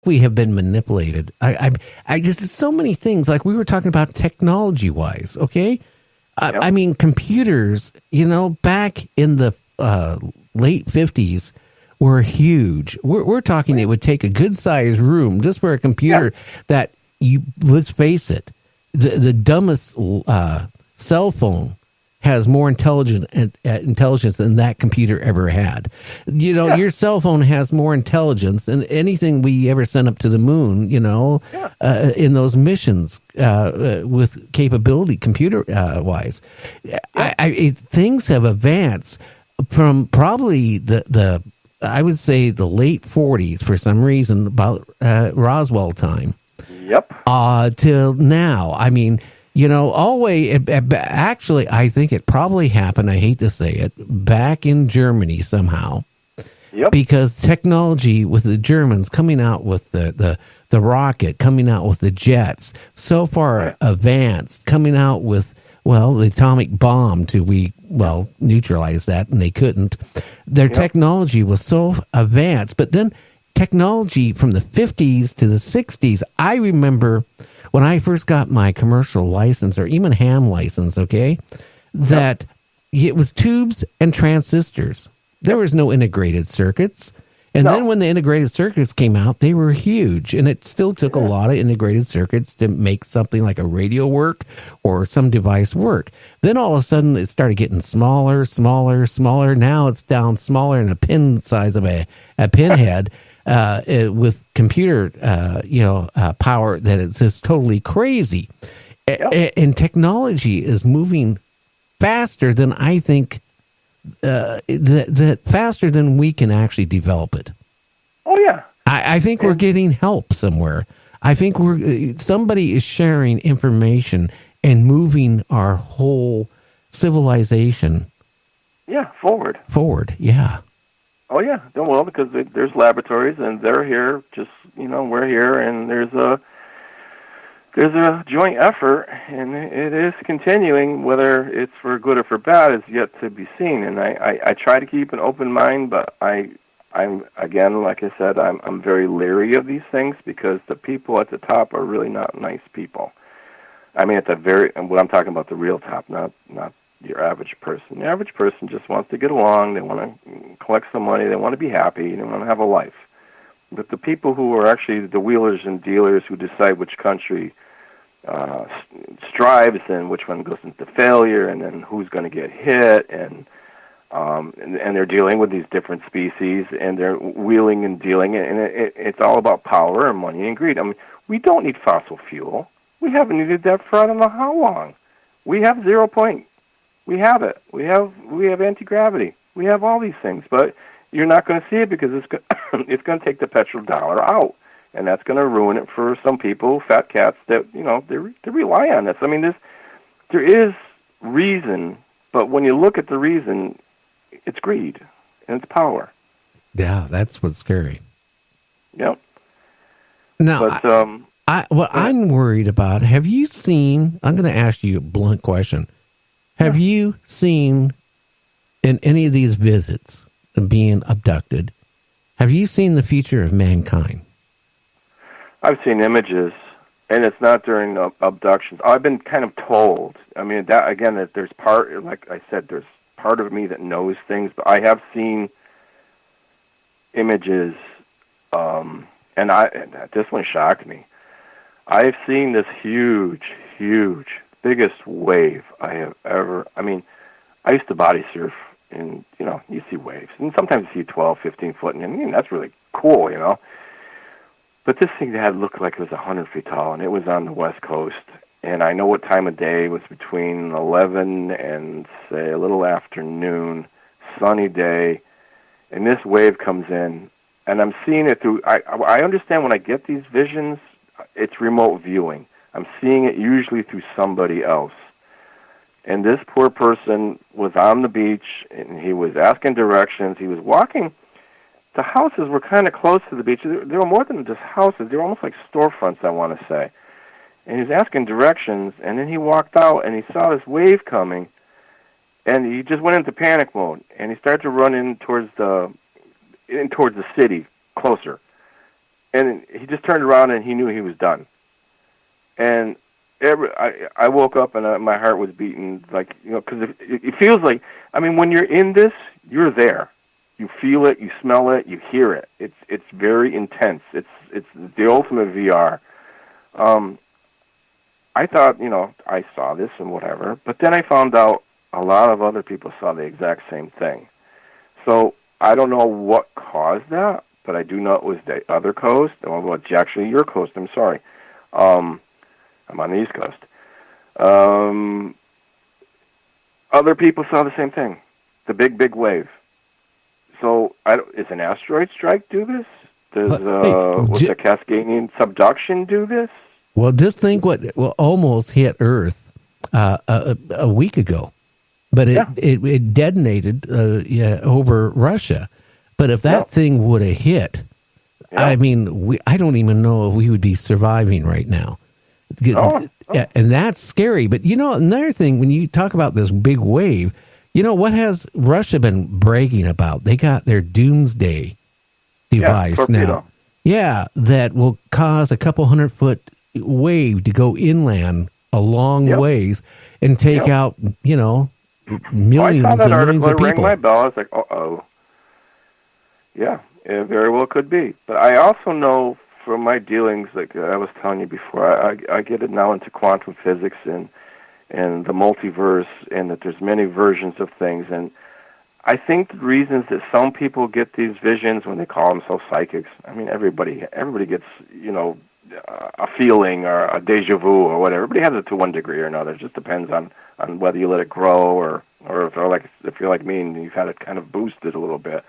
we have been manipulated. I just so many things. Like we were talking about technology wise. Okay, I mean computers. Back in the late 50s were huge. We're talking. It would take a good sized room just for a computer that you. Let's face it, the dumbest cell phone has more intelligence than that computer ever had. Your cell phone has more intelligence than anything we ever sent up to the moon, in those missions with capability computer-wise. Things have advanced from probably the I would say the late 40s for some reason, about Roswell time. Yep. Till now. I mean, actually, I think it probably happened, I hate to say it, back in Germany somehow. Yep. Because technology with the Germans coming out with the rocket, coming out with the jets, so far advanced, coming out with, the atomic bomb to neutralize that, and they couldn't. Their technology was so advanced. But then technology from the 50s to the 60s, I remember when I first got my commercial license, or even ham license, that it was tubes and transistors. There was no integrated circuits. And then when the integrated circuits came out, they were huge. And it still took a lot of integrated circuits to make something like a radio work or some device work. Then all of a sudden, it started getting smaller, smaller, smaller. Now it's down smaller in a pin size of a pinhead. With computer, power, that it's just totally crazy. And technology is moving faster than I think, that faster than we can actually develop it. Oh, yeah. I think we're getting help somewhere. I think somebody is sharing information and moving our whole civilization. Yeah, forward. Yeah. Oh, yeah. Well, because there's laboratories, and they're here, we're here, and there's a joint effort, and it is continuing. Whether it's for good or for bad is yet to be seen. And I try to keep an open mind, but I'm again, like I said, I'm very leery of these things, because the people at the top are really not nice people. I mean, and what I'm talking about, the real top, not your average person. The average person just wants to get along. They want to collect some money. They want to be happy. They want to have a life. But the people who are actually the wheelers and dealers who decide which country strives and which one goes into failure, and then who's going to get hit, and they're dealing with these different species, and they're wheeling and dealing, and it's all about power and money and greed. I mean, we don't need fossil fuel. We haven't needed that for I don't know how long. We have 0 point. We have it. We have anti-gravity. We have all these things, but you're not going to see it because it's going to take the petrodollar out, and that's going to ruin it for some people, fat cats that they rely on this. I mean, there is reason, but when you look at the reason, it's greed and it's power. Yeah, that's what's scary. Yep. Now, what I'm worried about. Have you seen? I'm going to ask you a blunt question. Have you seen in any of these visits of being abducted, have you seen the future of mankind? I've seen images, and it's not during abductions. I've been kind of told. I mean, that there's like I said, there's part of me that knows things, but I have seen images, and this one shocked me. I've seen this huge, biggest wave I have ever. I mean, I used to body surf, and you see waves, and sometimes you see 12, 15 foot, and that's really cool, But this thing had looked like it was 100 feet tall, and it was on the West Coast. And I know what time of day it was, between 11 and say a little after noon, sunny day, and this wave comes in, and I'm seeing it through. I understand when I get these visions, it's remote viewing. I'm seeing it usually through somebody else. And this poor person was on the beach, and he was asking directions. He was walking. The houses were kind of close to the beach. There were more than just houses. They were almost like storefronts, I want to say. And he was asking directions, and then he walked out, and he saw this wave coming, and he just went into panic mode, and he started to run in towards the city, closer. and he just turned around and he knew he was done. And I woke up and my heart was beating, like, because it feels like, I mean, when you're in this, you're there. You feel it, you smell it, you hear it. It's very intense. It's the ultimate VR. I thought, I saw this and whatever, but then I found out a lot of other people saw the exact same thing. So I don't know what caused that, but I do know it was the other coast. Well, it's actually your coast. I'm sorry. I'm on the East Coast. Other people saw the same thing, the big wave. So, is an asteroid strike do this? Does the Cascadian subduction do this? Well, just think what almost hit Earth a week ago, but it detonated over Russia. But if that thing would have hit, I mean, I don't even know if we would be surviving right now. And that's scary. But another thing, when you talk about this big wave, what has Russia been bragging about? They got their doomsday device now. Yeah, that will cause a couple 100-foot wave to go inland a long ways and take out, millions and millions of people. Rang my bell. I was like, uh-oh. Yeah, it very well could be. But I also know from my dealings, like I was telling you before, I get it now into quantum physics and the multiverse, and that there's many versions of things. And I think the reasons that some people get these visions when they call themselves psychics, I mean, everybody gets, a feeling or a deja vu or whatever. Everybody has it to one degree or another. It just depends on whether you let it grow or if you're like me and you've had it kind of boosted a little bit,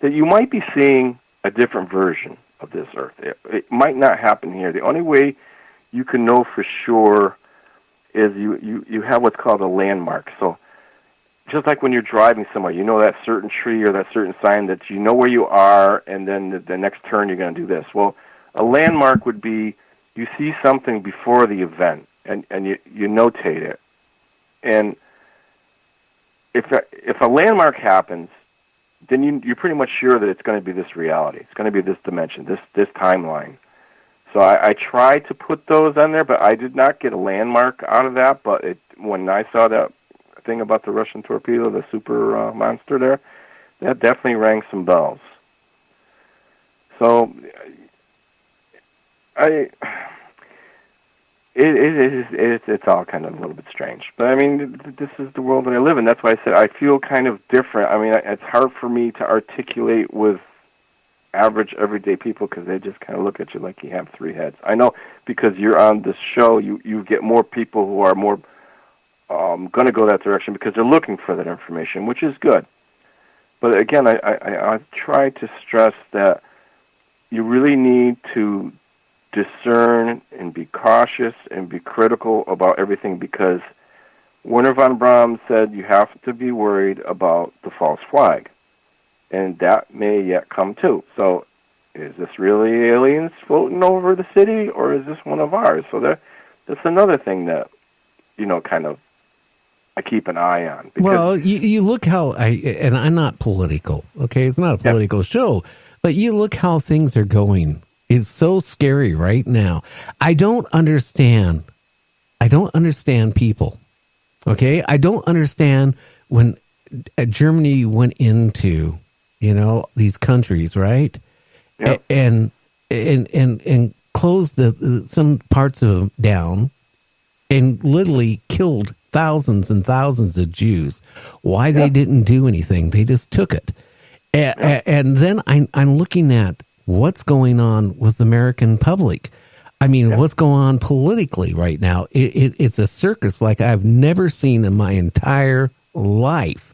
that you might be seeing a different version of this Earth. It might not happen here. The only way you can know for sure is you have what's called a landmark. So just like when you're driving somewhere, that certain tree or that certain sign that you know where you are, and then the next turn you're going to do this. Well, a landmark would be you see something before the event, and you notate it. And if a landmark happens, then you're pretty much sure that it's going to be this reality. It's going to be this dimension, this timeline. So I tried to put those on there, but I did not get a landmark out of that. But when I saw that thing about the Russian torpedo, the super monster there, that definitely rang some bells. So it's all kind of a little bit strange. But I mean, this is the world that I live in. That's why I said I feel kind of different. I mean, it's hard for me to articulate with average everyday people because they just kind of look at you like you have three heads. I know because you're on this show, you get more people who are more going to go that direction because they're looking for that information, which is good. But again, I try to stress that you really need to discern and be cautious and be critical about everything, because Wernher von Braun said you have to be worried about the false flag, and that may yet come too. So is this really aliens floating over the city, or is this one of ours? So that's another thing that, kind of I keep an eye on. Well, you look how and I'm not political, okay? It's not a political show, but you look how things are going. It's so scary right now. I don't understand people, okay? I don't understand when Germany went into, these countries, right? Yep. And closed some parts of them down and literally killed thousands and thousands of Jews. Why they didn't do anything? They just took it. And then I'm looking at what's going on with the American public. I mean, what's going on politically right now? It's a circus like I've never seen in my entire life.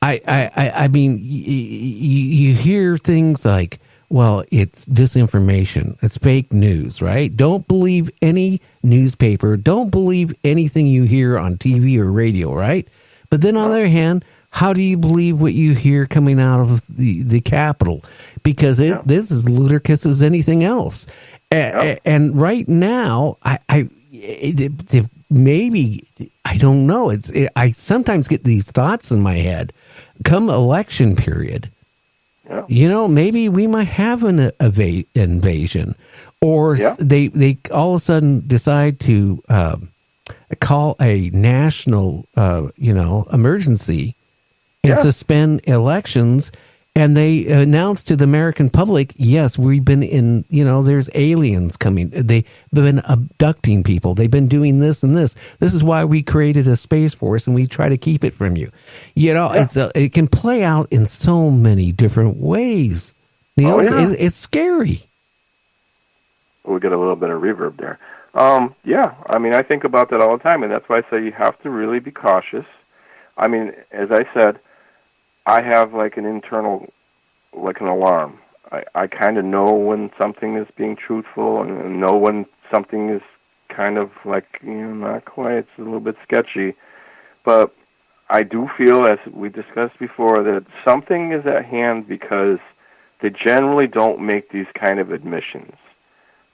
I mean, you hear things like, well, it's disinformation. It's fake news, right? Don't believe any newspaper. Don't believe anything you hear on TV or radio, right? But then on the other hand, how do you believe what you hear coming out of the Capitol? Because this is ludicrous as anything else. And right now, maybe, I don't know. I sometimes get these thoughts in my head. Come election period, Yeah. Maybe we might have an invasion, or they all of a sudden decide to call a national, emergency and suspend elections. And they announce to the American public, yes, we've been in, there's aliens coming. They've been abducting people. They've been doing this and this. This is why we created a Space Force, and we try to keep it from you. It can play out in so many different ways. It's scary. We get a little bit of reverb there. I think about that all the time, and that's why I say you have to really be cautious. I mean, as I said, I have like an internal, like an alarm. I kind of know when something is being truthful and know when something is kind of like, not quite, it's a little bit sketchy. But I do feel, as we discussed before, that something is at hand because they generally don't make these kind of admissions.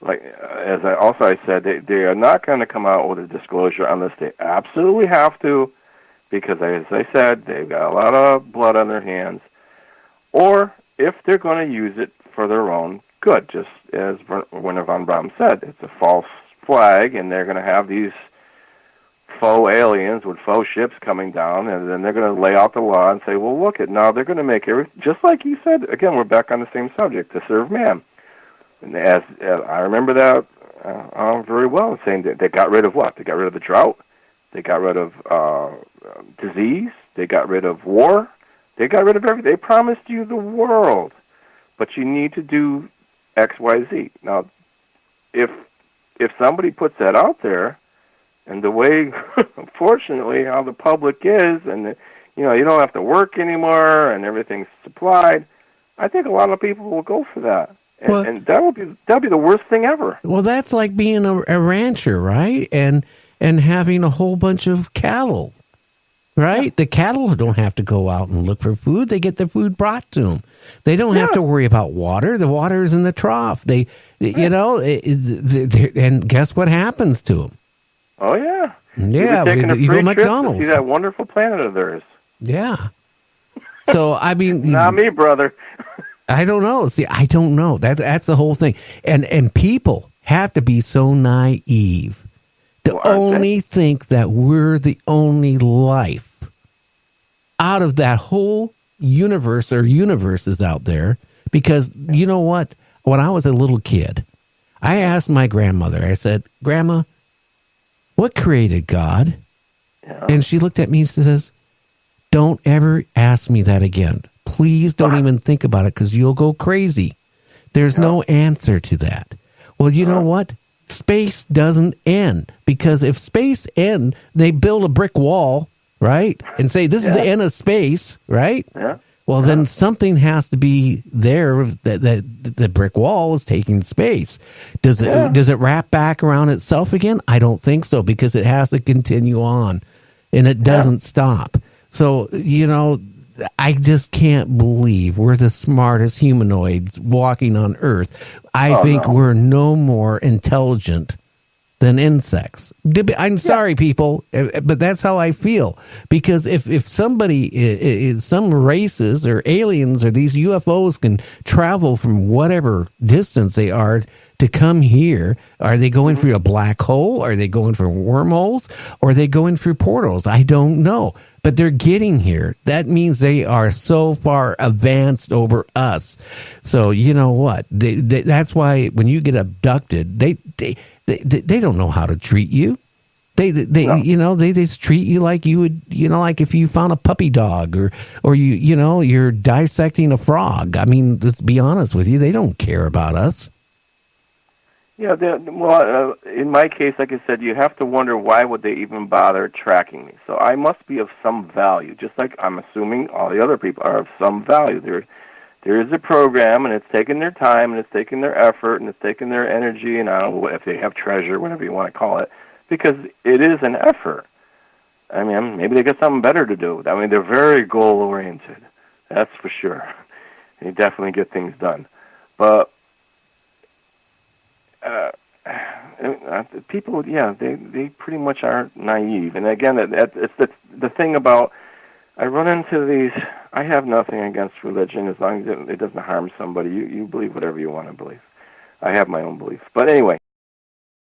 Like, as I said, they are not going to come out with a disclosure unless they absolutely have to, because, as I said, they've got a lot of blood on their hands. Or if they're going to use it for their own good, just as Wernher von Braun said, it's a false flag, and they're going to have these faux aliens with faux ships coming down, and then they're going to lay out the law and say, well, look, now they're going to make everything, just like you said, again, we're back on the same subject, to serve man. And as I remember that very well, saying that they got rid of what? They got rid of the drought. They got rid of disease. They got rid of war. They got rid of everything. They promised you the world, but you need to do X, Y, Z. Now, if somebody puts that out there, and the way, unfortunately, how the public is, and you don't have to work anymore, and everything's supplied, I think a lot of people will go for that. And that'll be the worst thing ever. Well, that's like being a rancher, right? And having a whole bunch of cattle, right? Yeah. The cattle don't have to go out and look for food. They get the food brought to them. They don't have to worry about water. The water is in the trough. And guess what happens to them? Oh, yeah. Yeah, you go to McDonald's. To see that wonderful planet of theirs. Yeah. So, I mean... Not me, brother. I don't know. See, I don't know. That's the whole thing. And people have to be so naive to only think that we're the only life out of that whole universe or universes out there. Because you know what? When I was a little kid, I asked my grandmother, I said, Grandma, what created God? Yeah. And she looked at me and says, don't ever ask me that again. Please don't even think about it because you'll go crazy. There's no answer to that. Well, you know what? Space doesn't end, because if space ends, they build a brick wall, right? And say, this is the end of space, right? Yeah. Well, then something has to be there that the brick wall is taking space. Does it wrap back around itself again? I don't think so, because it has to continue on, and it doesn't stop. So, I just can't believe we're the smartest humanoids walking on Earth. I think we're no more intelligent than insects. I'm sorry, people, but that's how I feel. Because if somebody, some races or aliens or these UFOs can travel from whatever distance they are to come here, are they going through a black hole? Are they going through wormholes? Or are they going through portals? I don't know. But they're getting here. That means they are so far advanced over us. So you know what? That's why when you get abducted, they don't know how to treat you. They just treat you like you would, like if you found a puppy dog or you're dissecting a frog. I mean, let's be honest with you, they don't care about us. Yeah, in my case, like I said, you have to wonder why would they even bother tracking me. So I must be of some value, just like I'm assuming all the other people are of some value. There is a program, and it's taking their time, and it's taking their effort, and it's taking their energy, and I don't know if they have treasure, whatever you want to call it, because it is an effort. I mean, maybe they got something better to do. I mean, they're very goal-oriented, that's for sure. They definitely get things done. But people, they pretty much are naive. And again, it's the thing about, I run into these I have nothing against religion as long as it doesn't harm somebody. You believe whatever you want to believe. I have my own beliefs. But anyway,